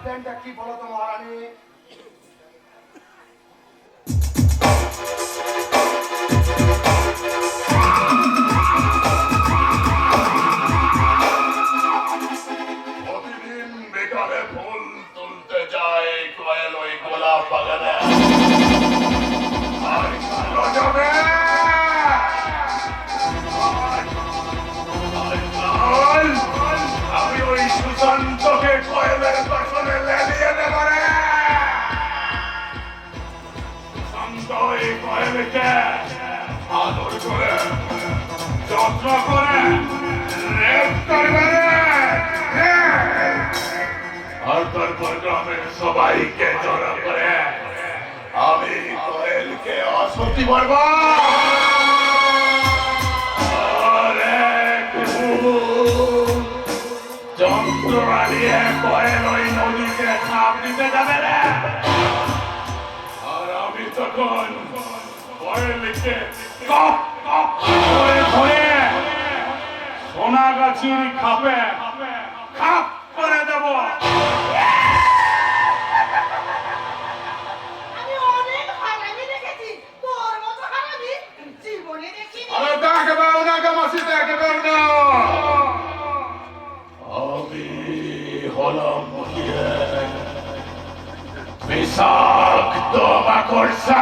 প্ল্যানটা কি বলো তো মহারানী? প্রতিদিন বিকালে ফুল তুলতে যায় কোয়েল ওই গোলাপ বাগানে। আর কেন যাবে? আমি ওই সুশান্তকে কোয়েলের পেছনে লেলিয়ে দেব রে। সুশান্ত এই কোয়েলকে আদর করে যত্ন করে রেপ করবে রে। আর তারপর গ্রামের সবাইকে জড়ো করে আমি কোয়েলকে অসতি মারব। যন্ত্র আলিয়ে কোয়েল ওই নদীকে ঝাঁপ দিতে যাবে রে। আর আমি তখন কোয়েলকে কপ কপ করে ধরে সোনাগাছির খাপে খাপ করে দেব। আমি অনেক হারামি দেখেছি, তোর মতো হারামি জীবনে দেখিনি। আরে দেখবে ওনাকে মাসি দেখবে না। আমি হলাম বিষাক্ত মাকড়সা।